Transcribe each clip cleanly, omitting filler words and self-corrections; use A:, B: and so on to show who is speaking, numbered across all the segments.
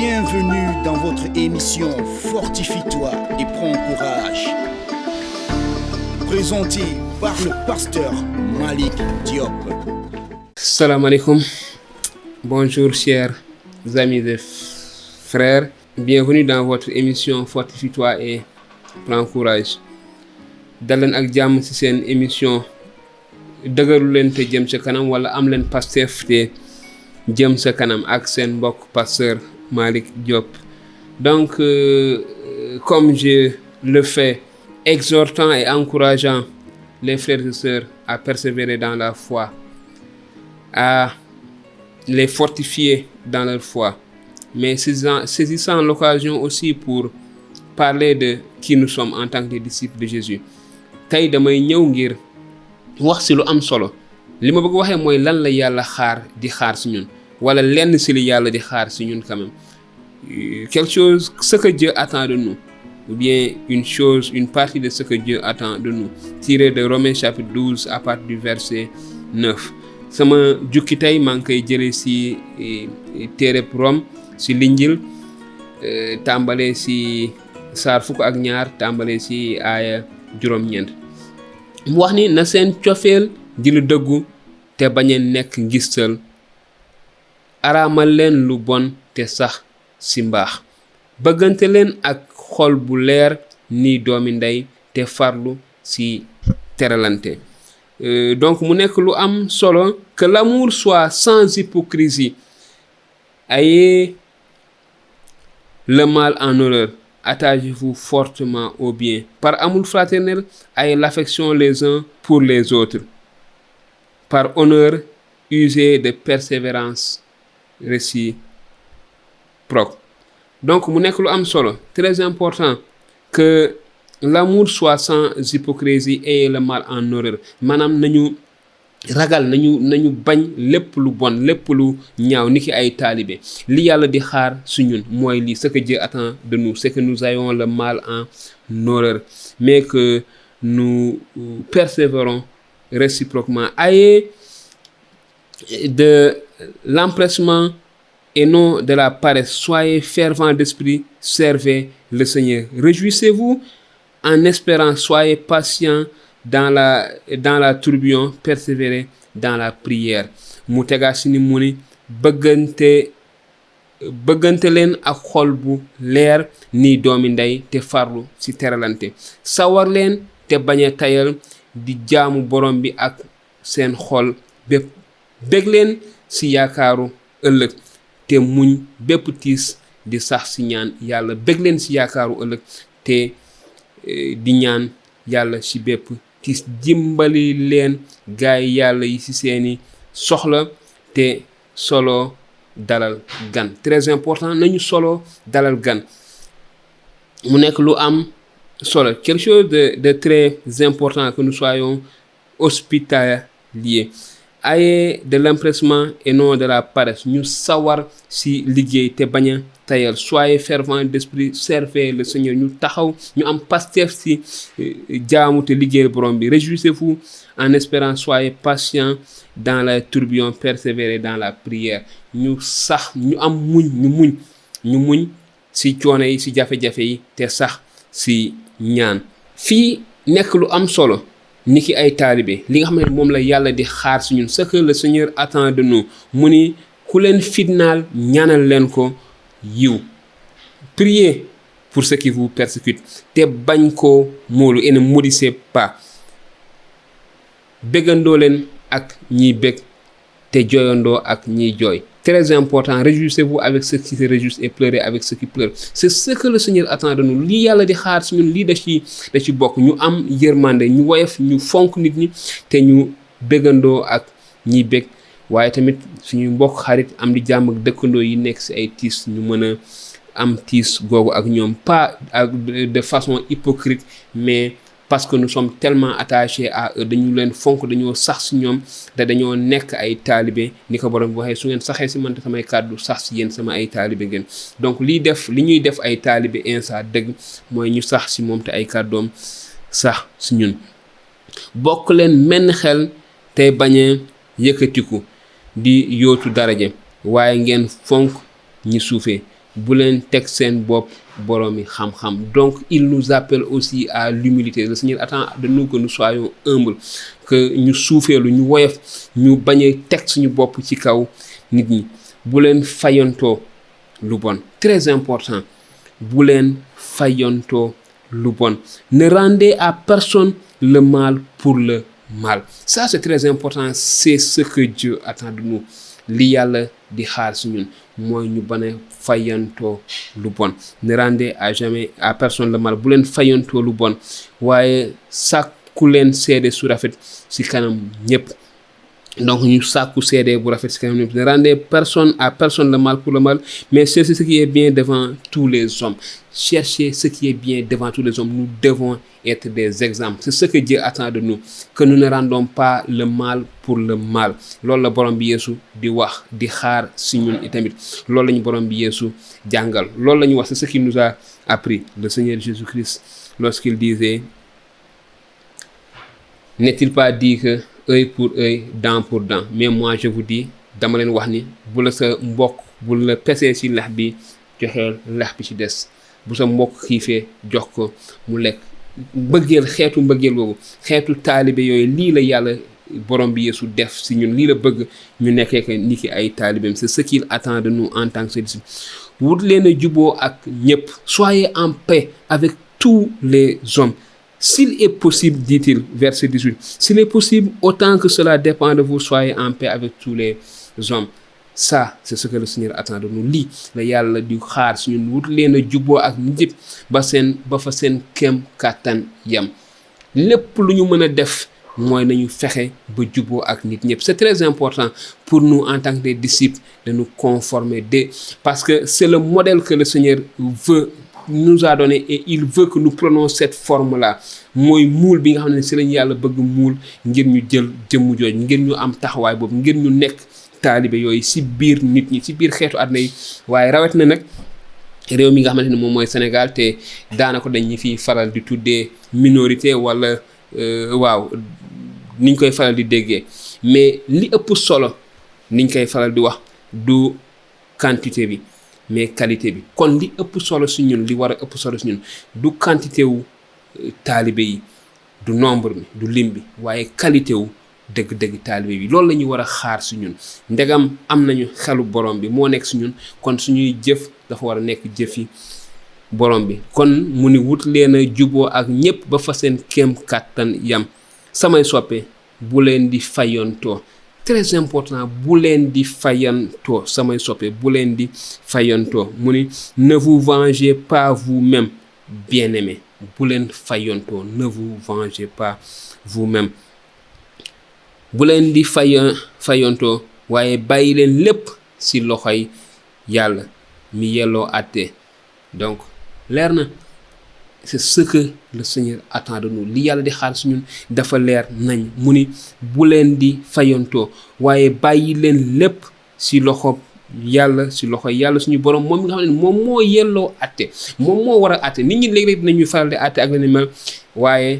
A: Bienvenue dans votre émission Fortifie-toi et prends courage. Présenté par le pasteur Malik Diop.
B: Salam alaikum. Bonjour chers amis et frères. Bienvenue dans votre émission Fortifie-toi et prends courage. Dalen ak jàmm ci seen émission dëgëru leen te jëm sa kanam wala am leen Pastef te jëm sa kanam ak seen mbokk pasteur Malik Diop. Donc comme je le fais, exhortant et encourageant les frères et sœurs à persévérer dans la foi, à les fortifier dans leur foi, mais saisissant l'occasion aussi pour parler de qui nous sommes en tant que disciples de Jésus. Tey damay ñëw ngir wax ci lu am solo li ma bëgg waxee mooy lan la yàlla di xaar ci ñun wala lenn ci li yàlla di xaar ci ñun quand même. Quelque chose, ce que Dieu attend de nous, ou bien une partie de ce que Dieu attend de nous, tiré de Romains chapitre 12 à partir du verset 9. Sama jukki tey maa ngi koy jëlee ci téereb Rome ci l'Injil tàmbalee ci saar fukk ak ñaar tàmbalee ci aaya juróom-ñeent. Mu wax ni na seen cofeel di lu dëggu te bañ a nekk ngistal, araamal leen lu bon te sax ci mbaax, bëggante leen ak xol bu leer ni doomi ndey te farlu ci teralante. Donc mu nekk lu am solo, que l'amour soit sans hypocrisie. Ayez le mal en horreur, attachez-vous fortement au bien. Par amour fraternel, ayez l'affection les uns pour les autres. Par honneur, usez de persévérance réciproque. Donc mu nekk lu am solo, très important, que l'amour soit sans hypocrisie et le mal en horreur. Maanaam nañu ragal nañu bañ lépp lu bon, lépp lu ñaaw niki ay taalibe. Li yàlla di xaar su ñun mooy lii, ce que Dieu attend de nous, c'est que nous ayons le mal en horreur, mais que nous persévérons réciproquement. Ayez de l'empressement et non de la paresse. Soyez fervents d'esprit, servez le Seigneur. Réjouissez-vous en espérant, soyez patients dans la tourbillon, persévérez dans la prière. Mu tegaa si ni mu ni bëggante leen ak xol bu leer ni doomi ndey te farlu ci teralante. Sawar leen te bañ a tayal di jaamu borom bi ak seen xol bépp. Bég leen ci yaakaaru ëllëg te muñ bépp tiis di sax ci ñaan yàlla. Bég leen ci yaakaaru ëllëg te di ñaan yàlla ci bépp tiis. Dimbali leen gaay yàlla yi ci seeni soxla te solo dalal gan. Très important, nañu solo dalal gan. Mu nekk lu am solo, quelque chose de très important, que nous soyons hospitaliers. Ayez de l'empressement et non de la paresse. Ñu sawar ci liggéey te bañ a tayal. Soyez fervents d'esprit, servez le Seigneur. Ñu taxaw ñu am Pastef ci jaamu te liggéey borom bi. Réjouissez-vous en espérant, soyez patients dans la tourbillon, persévérez dans la prière. Ñu sax ñu am ñu muñ ci coono yi, ci jafe-jafe yi te sax ci ñaan. Fii nekk lu am solo niki ay taalibe, li nga xam ne moom la yàlla di xaar ci ñun, ce que le Seigneur attend de nous. Mu ni ku leen fitnaal ñaanal leen ko yiw. Priez pour ceux qui vous persécutent te bañ ko moolu, et ne maudissez pas. Béggandoo leen ak ñiy bég te jooyandoo ak ñiy jooy. Très important, réjouissez-vous avec ceux qui se réjouissent et pleurez avec ceux qui pleurent. C'est ce que le Seigneur attend de nous. Lii yàlla di xaar ci ñun, lii da ci bokk. ñu am yërmande, ñu woyof, ñu fonk nit ñi te ñu béggandoo ak ñiy bég. Waaye tamit suñu mbokk xarit am di jàmm ak dëkkandoo yi nekk ci ay tiis, ñu mën a am tiis googu ak ñoom, pas de façon hypocrite, mais parce que nous sommes tellement attachés à eux, dañu leen fonk, dañoo sax ci ñoom te dañoo nekk ay taalibe. Ni ko borom bi waxee, su ngeen saxee ci man te samay kàddu sax ci yéen, sama ay taalibe ngeen. Donc li ñuy def ay taalibe insa dëgg mooy ñu sax ci moom te ay kàddoom sax ci ñun. Bokk leen menn xel te bañ a yëkkatiku di yootu daraje, waaye ngeen fonk ñi suufee. bu leen teg seen bopp boroomi xam-xam. Donc il nous appelle aussi à l'humilité. Le Seigneur attend de nous que nous soyons humbles, que ñu suufeelu ñu woyof, ñu bañ a teg suñu bopp ci kaw nit ñi. Bu leen fayantoo lu bon, très important. Bu leen fayantoo lu bon. Ne rendez à personne le mal pour le mal. Ça c'est très important. C'est ce que Dieu attend de nous. Li yàlla di xaar si ñun mooy ñu bañ a fayantoo lu bon. Ne rendez à jamais à personne le mal. Bu leen fayantoo lu bon, waaye sàkku leen seede su rafet si kanam ñëpp. Donc ñu sàkku seede bu rafet si kanam ñëpp. Ne rendez personne à personne le mal pour le mal, mais cherchez ce qui est bien devant tous les hommes. Cherchez ce qui est bien devant tous les hommes. Nous devons être des exemples. C'est ce que Dieu attend de nous, que nous ne rendons pas le mal pour le mal. Loolu la borom bi Yeesu di wax di xaar si ñun itamit. Loolu la ñu borom bi Yeesu jàngal. Loolu la ñu wax, c'est ce qu'il nous a appris. Le Seigneur Jésus-Christ, lorsqu'il disait, n'est-il pas dit que œil pour œil, dent pour dent? Mais moi je vous dis, dama leen wax ni bu la sa mbokk bu la pesee ci lex bi, joxeel lex bi ci des. Bu sa mbokk xiifee jox ko mu lekk. Mbëggeel, xeetu mbëggeel boobu, xeetu taalibe yooyu, lii la yàlla borom bi Yeesu def si ñun, lii la bëgg ñu nekkee que ni ki ay taalibeem. C'est ce qu'il attend de nous en tant que ses disciples. Wut leen a juboo ak ñëpp. Soyez en paix avec tous les hommes. S'il est possible, dit-il, verset 18, s'il est possible, autant que cela dépend de vous, soyez en paix avec tous les hommes. Ça c'est ce que le Seigneur attend de nous. Lii la yàlla di xaar si ñun. Wut leen a juboo ak ñëpp ba fa seen kem kàttan yam. Lépp lu ñu mën a def mooy nañu fexe ba juboo ak nit ñëpp. C'est très important pour nous en tant que des disciples de nous conformer parce que c'est le modèle que le Seigneur nous a donné et il veut que nous prenions cette forme-là. Mooy muul bi nga xam ne si lañu yàlla bëgg muul ngir ñu jël jëmm jooju, ngir ñu am taxawaay boobu, ngir ñu nekk taalibe yooyu si biir nit ñi, si biir xeetu àdduna yi. Waaye rawet na nag réew mi nga xamante ne moom mooy Sénégal, te daanaka dañuy fi faral di tuddee minorité wala waaw niñ koy faral di déggee. Mais li ëpp solo niñ koy faral di wax du quantité bi mais qualité bi. Kon li ëpp solo si ñun, li war a ëpp solo si ñun du quantité wu taalibe yi, du nombre bi, du lim bi, waaye qualité wu dëgg-dëgg taalibe bi. Loolu la ñu war a xaar si ñun. Ndegam am nañu xelu borom bi moo nekk si ñun, kon suñuy jëf dafa war a nekk jëfi borom bi. Kon mu ni wut leen a juboo ak ñëpp ba fa seen kéem kàttan yam. Samay soppe, bu leen di fayantoo. Très important, bu leen di fayantoo. Samay soppe, bu leen di fayantoo. Mu ni ne vous vengez pas vous-même, bien-aimés. Bu leen fayantoo. Ne vous vengez pas vous-même. Bu leen di fayantoo, waaye bàyyi leen lépp ci loxoy yàlla mi yelloo àtte. Donc leer na, c'est ce que le Seigneur attend de nous. Li yàlla di xaar ci ñun dafa leer nañ. Mu ni bu leen di fayantoo, waaye bàyyi leen lépp ci loxo yàlla, ci loxo yàlla suñu borom, moom nga xam ne moom moo yelloo àtte, moom moo war a àtte. Nit ñi léeg-léeg dinañuy faral di àtte ak la ni mel, waaye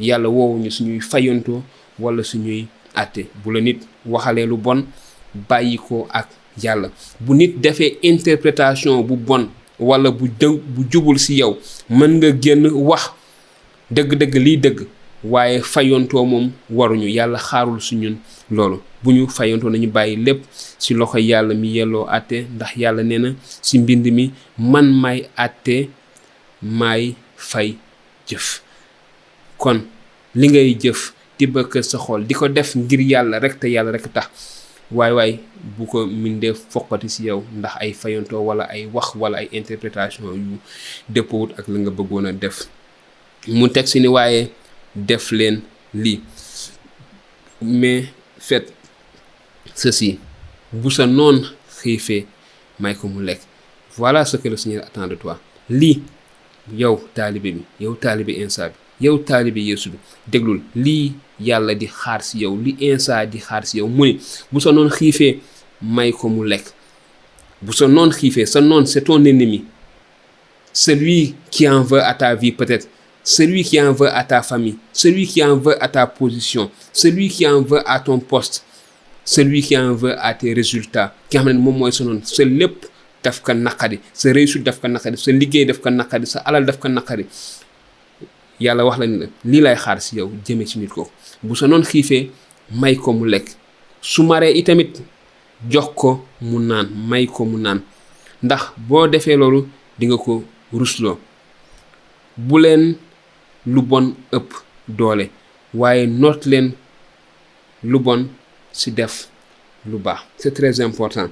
B: yàlla woowuñu suñuy fayantoo wala suñuy àtte. Bu la nit waxalee lu bon, bàyyi ko ak yàlla. Bu nit defee interprétation bu bon wala bu jubul si yow, mën nga génn wax dëgg-dëgg lii dëgg, waaye fayantoo moom waruñu. Yàlla xaarul su ñun loolu. Bu ñu fayantoo nañu bàyyi lépp si loxo yàlla mi yelloo àtte, ndax yàlla nee na si mbind mi, man may àtte, may fay jëf. Kon li ngay jëf di bëgg sa xol di ko def ngir yàlla rek te yàlla rek tax, waay bu ko mindee foqati si yow ndax ay fayantoo wala ay wax wala ay interprétation yu dëppoowut ak la nga bëggoon a def. Mu teg si ni waaye def leen lii, mais faites ceci, bu sa noon xiifee may ko mu lekk. Voilà ce que le Seigneur attend de toi. Lii yow taalibe bi, yow taalibe Insa bi, yow taalibe Yeesu bi, déglul lii yàlla di xaar si yow, li Insa di xaar si yow. Mu ni bu sa noon xiifee may ko mu lekk. Bu sa noon xiifee, sa noon c'est ton ennemi, celui qui en veut à ta vie peut-être, celui qui en veut à ta famille, celui qui en veut à ta position, celui qui en veut à ton poste, celui qui en veut à tes résultats, ki nga xam ne moom mooy sa noon. C'est lépp daf ko naqari, sa réussite daf ko naqari, sa liggéey daf ko naqari, sa alal daf ko naqari, yàlla wax la ni la lii lay xaar si yow jëme ci nit kooku. bu sa noon xiifee may ko mu lekk, su maree itamit jox ko mu naan, may ko mu naan, ndax boo defee loolu di nga ko rusloo. bu leen lu bon ëpp doole, waaye noot leen lu bon si def lu baax. C'est très important.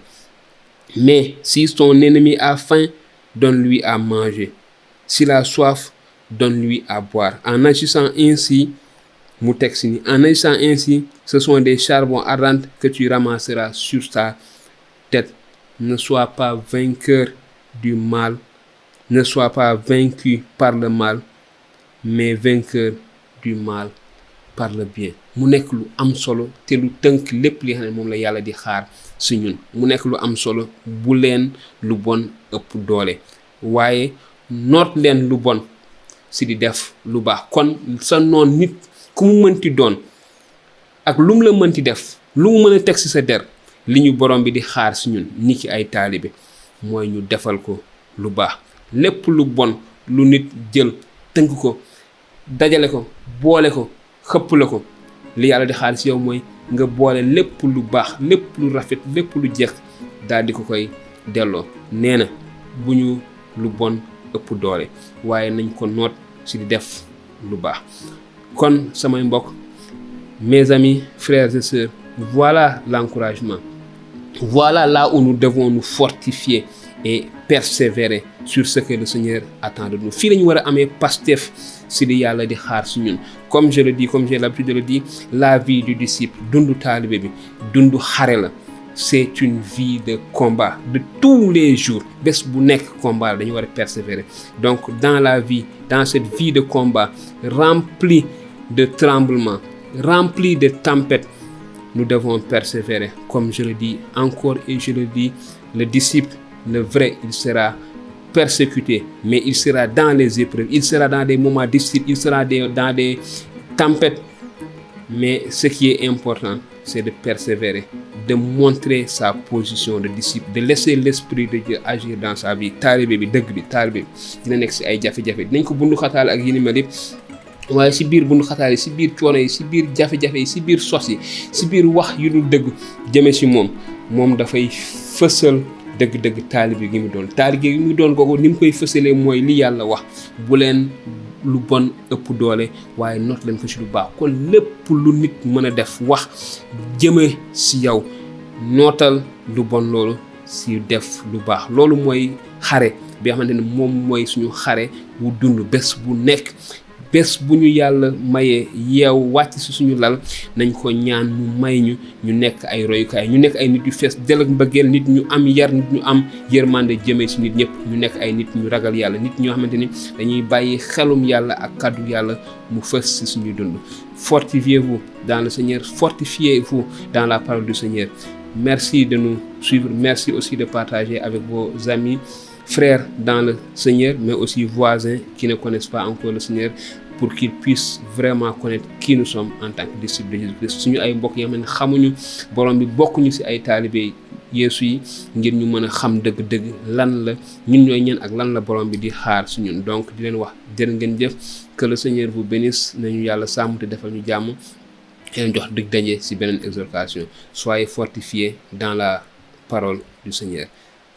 B: Mais si ton ennemi a faim, donne-lui à manger. S'il a soif, donne-lui à boire. En agissant ainsi, en agissant ainsi, ce sont des charbons ardents que tu ramasseras sur ta tête. Ne sois pas vainqueur du mal, ne sois pas vaincu par le mal, mais vainqueur du mal par le bien. mu nekk lu am solo te lu tënk lépp li xam ne moom la yàlla di xaar si ñun. mu nekk lu am solo. bu leen lu bon ëpp doole, waaye noot leen lu bon si di def lu baax. kon sa noon nit ku mu mënti doon ak lu mu la mënti def, lu mu mën a teg si sa der, li ñu borom bi di xaar si ñun ni ki ay taalibe mooy ñu defal ko lu baax. lépp lu bon lu nit jël tënk ko, dajale ko, boole ko, xëpp la ko, li yàlla di xaar si yow mooy nga boole lépp lu baax, lépp lu rafet, lépp lu jekk daal di ko koy delloo. nee na bu ñu lu bon ëpp doole, waaye nañ ko noot si di def lu baax. kon samay mbokk, mes amis, frères et sœurs, voilà l'encouragement. Voilà là où nous devons nous fortifier et persévérer sur ce que le Seigneur attend de nous. fii lañu war a amee Pastef si li yàlla di xaar si ñun. comme je le dis, comme j'ai l'habitude de le dire, la vie du disciple, dundu taalibe bi, dundu xare la. c'est une vie de combat de tous les jours. bés bu nekk combat la, dañu war a persévérer. donc dans la vie, dans cette vie de combat remplie de tremblements, remplie de tempêtes, nous devons persévérer. Comme je le dis encore et je le dis, le disciple, le vrai, il sera persécuté, mais il sera dans les épreuves, il sera dans des moments difficiles, il sera dans des tempêtes. Mais ce qui est important, c'est de persévérer, de montrer sa position de disciple, de laisser l'Esprit de Dieu agir dans sa vie. taalibe bi dëgg bi, taalibe bi dina nekk si ay jafe-jafe, dinañ ko bundu xataal ak yi ni mel yëpp, waaye si biir bundu xataal yi, si biir coono yi, si biir jafe-jafe yi, si biir sos yi, si biir wax yu dul dëgg jëme si moom dafay fësal dëgg-dëgg taalibe gi mu doon. taalibe gi mu doon googu ni mu koy fësalee mooy li yàlla wax, bu leen lu bon ëpp doole, waaye noot leen ko si lu baax. kon lépp lu nit mën a def, wax jëme si yow, nootal lu bon loolu si def lu baax. loolu mooy xare bi nga xamante ne moom mooy suñu xare wu dund bés bu nekk. bés bu ñu yàlla mayee yeew wàcc si suñu lal, nañ ko ñaan mu may ñu nekk ay royukaay, ñu nekk ay nit yu fees del ak mbëggeel, nit ñu am yar, nit ñu am yërmande jëmee si nit ñëpp, ñu nekk ay nit ñu ragal yàlla, nit ñoo xamante ni dañuy bàyyi xelum yàlla ak kàddu yàlla mu fës si suñuy dund. Fortifiez-vous dans le Seigneur, fortifiez-vous dans la parole du Seigneur. Merci de nous suivre, merci aussi de partager avec vos amis, frères dans le Seigneur, mais aussi voisins qui ne connaissent pas encore le Seigneur, pour qu'ils puissent vraiment connaître qui nous sommes en tant que disciples de Jésus-Christ. suñu ay mbokk yoo xam ne xamuñu borom bi, bokkuñu ci ay taalibe Yeesu yi, ngir ñu mën a xam dëgg-dëgg lan la ñun ñooy ñan ak lan la borom bi di xaar ci ñun. donc di leen wax jërë ngeen jëf, que le Seigneur vous bénisse, nañu yàlla sàmm te defal ñu jàmm. leen jox dig daje ci beneen exhortation. Soyez fortifiés dans la parole du Seigneur.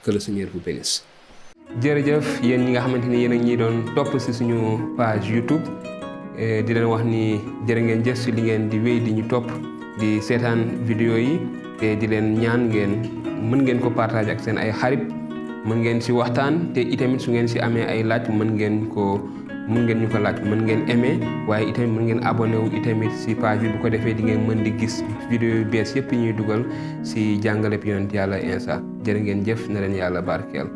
B: Que le Seigneur vous bénisse. jërëjëf yéen ñi nga xamante ni yéen a ñi doon topp ci suñu page YouTube, di leen wax ni jërë ngeen jëf ci li ngeen di wéy di ñu topp di seetaan vidéo yi, te di leen ñaan mën ngeen ko partager ak seen ay xarit, mën ngeen ci waxtaan, te itamit su ngeen ci amee ay laaj mën ngeen ñu ko laaj, mën ngeen aimer, waaye itamit mën ngeen abonné wu itamit ci page bi. bu ko defee di ngeen mën di gis vidéo yu bees yëpp yi ñuy dugal ci jàngaleb yonent yàlla Insa. jërë ngeen jëf, na leen yàlla barkeel.